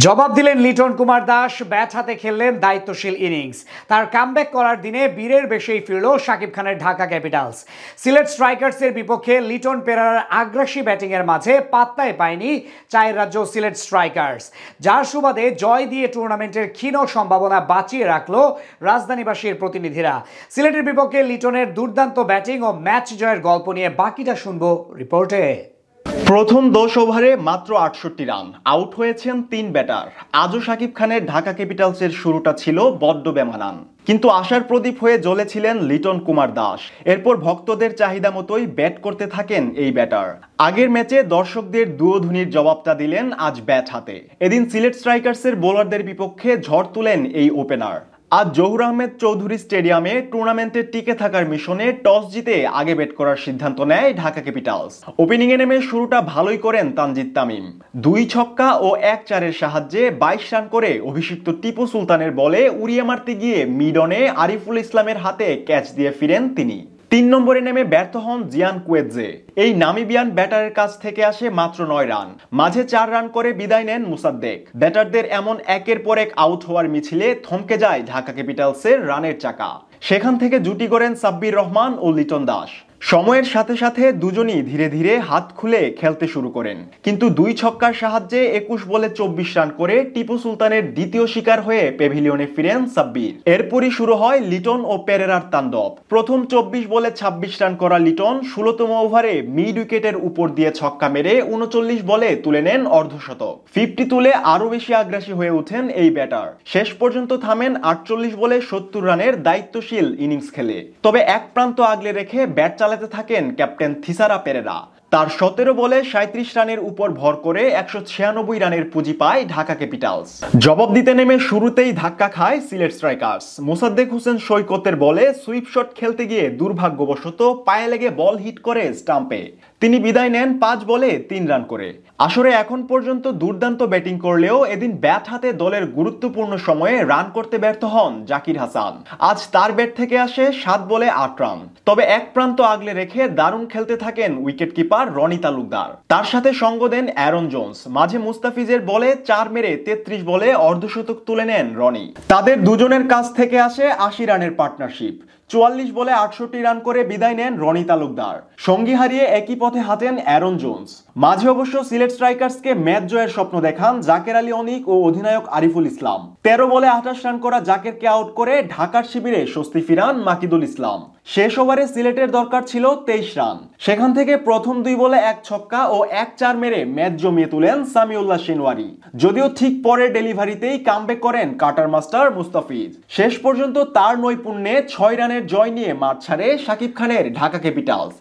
জবাব দিলেন লিটন কুমার দাস। ব্যাট হাতে খেললেন দায়িত্বশীল ইনিংস। তার কামব্যাক করার দিনে বীরের বেশেই ফিরল শাকিব খানের ঢাকা ক্যাপিটালস। সিলেট স্ট্রাইকার্সের বিপক্ষে লিটন পেরার আগ্রাসী ব্যাটিংয়ের মাঝে পাত্তাই পায়নি চায়ের রাজ্য সিলেট স্ট্রাইকার্স, যার সুবাদে জয় দিয়ে টুর্নামেন্টের ক্ষীণ সম্ভাবনা বাঁচিয়ে রাখল রাজধানীবাসীর প্রতিনিধিরা। সিলেটের বিপক্ষে লিটনের দুর্দান্ত ব্যাটিং ও ম্যাচ জয়ের গল্প নিয়ে বাকিটা শুনবো রিপোর্টে। প্রথম 10 ওভারে মাত্র 68 রান, আউট হয়েছেন 3 ব্যাটার। আজও শাকিব খানের ঢাকা ক্যাপিটালসের শুরুটা ছিল বড্ড বেমানান, কিন্তু আশার প্রদীপ হয়ে জ্বলেছিলেন লিটন কুমার দাস। এরপর ভক্তদের চাহিদা মতোই ব্যাট করতে থাকেন এই ব্যাটার। আগের ম্যাচে দর্শকদের দুয়োধুনির জবাবটা দিলেন আজ ব্যাট হাতে। এদিন সিলেট স্ট্রাইকার্সের বোলারদের বিপক্ষে ঝড় তুলেন এই ওপেনার। আজ জহুর আহমেদ চৌধুরী স্টেডিয়ামে টুর্নামেন্টে টিকে থাকার মিশনে টস জিতে আগে ব্যাট করার সিদ্ধান্ত নেয় ঢাকা ক্যাপিটালস। ওপেনিংয়ে নেমে শুরুটা ভালোই করেন তানজিদ তামিম। 2 ছক্কা ও 1 চারের সাহায্যে 22 রান করে অভিষিক্ত টিপু সুলতানের বলে উড়িয়ে মারতে গিয়ে মিড অনে আরিফুল ইসলামের হাতে ক্যাচ দিয়ে ফিরেন তিনি। 3 নম্বরে নেমে ব্যর্থ হন জিয়ান কুয়েতজে। এই নামিবিয়ান ব্যাটারের কাছ থেকে আসে মাত্র 9 রান, মাঝে 4 রান করে বিদায় নেন মুসাদ্দেক। ব্যাটারদের এমন একের পর এক আউট হওয়ার মিছিলে থমকে যায় ঢাকা ক্যাপিটালসের রানের চাকা। সেখান থেকে জুটি গড়েন সাব্বির রহমান ও লিটন দাস। সময়ের সাথে সাথে দুজনই ধীরে ধীরে হাত খুলে খেলতে শুরু করেন, কিন্তু 2 ছক্কার সাহায্যে 21 বলে 24 রান করে টিপু সুলতানের দ্বিতীয় শিকার হয়ে প্যাভিলিয়নে ফিরেন সাব্বির। এরপরই শুরু হয় লিটন ও পেরেরার তাণ্ডব। প্রথম 24 বলে 26 রান করা লিটন 16তম ওভারে মিড উইকেটের উপর দিয়ে ছক্কা মেরে 39 বলে তুলে নেন অর্ধশতক। 50 তুলে আরো বেশি আগ্রাসী হয়ে ওঠেন এই ব্যাটার। শেষ পর্যন্ত থামেন 48 বলে 70 রানের দায়িত্বশীল ইনিংস খেলে। তবে এক প্রান্ত আগলে রেখে ব্যাট চালাতে থাকেন ক্যাপ্টেন থিসারা পেরেরা। তার 17 বলে 37 রানের উপর ভর করে 196 রানের পুঁজি পায় ঢাকা ক্যাপিটালস। জবাব দিতে নেমে শুরুতেই ধাক্কা খায় সিলেট স্ট্রাইকার্স। মোসাদ্দেক হোসেন সৈকতের বলে সুইপ শট খেলতে গিয়ে দুর্ভাগ্যবশত পায়ে লেগে বল হিট করে স্টাম্পে। তিনি বিদায় নেন 5 বলে 3 রান করে। আসরে এখন পর্যন্ত দুর্দান্ত ব্যাটিং করলেও এদিন ব্যাট হাতে দলের গুরুত্বপূর্ণ সময়ে রান করতে ব্যর্থ হন জাকির হাসান। আজ তার ব্যাট থেকে আসে 7 বলে 8 রান। তবে এক প্রান্ত আগলে রেখে দারুণ খেলতে থাকেন উইকেট কিপার রনি তালুকদার। তার সাথে সঙ্গ দেন অ্যারন জোন্স। মাঝে মুস্তাফিজের বলে 4 মেরে 33 বলে অর্ধশতক তুলে নেন রনি। তাদের দুজনের কাছ থেকে আসে 80 রানের পার্টনারশিপ। 44 বলে 68 রান করে বিদায় নেন রনি তালুকদার। সঙ্গী হারিয়ে একই পথে হাঁটেন অ্যারন জোন্স। মাঝে অবশ্য সিলেট স্ট্রাইকার্সকে ম্যাচ জয়ের স্বপ্ন দেখান জাকের আলী অনিক ও অধিনায়ক আরিফুল ইসলাম। 13 বলে 28 রান করা জাকেরকে আউট করে ঢাকার শিবিরে স্বস্তি ফিরান মাকিদুল ইসলাম। শেষ ওভারে সিলেটের দরকার ছিল 23 রান। সেখান থেকে প্রথম 2 বলে 1 ছক্কা ও 1 চার মেরে ম্যাচ জমিয়ে তুলেন সামিউল্লাহ শেনওয়ারি। যদিও ঠিক পরের ডেলিভারিতেই কামব্যাক করেন কাটার মাস্টার মুস্তাফিজ। শেষ পর্যন্ত তার নৈপুণ্যে 6 রানের জয় নিয়ে মাঠ ছাড়ে শাকিব খানের ঢাকা ক্যাপিটালস।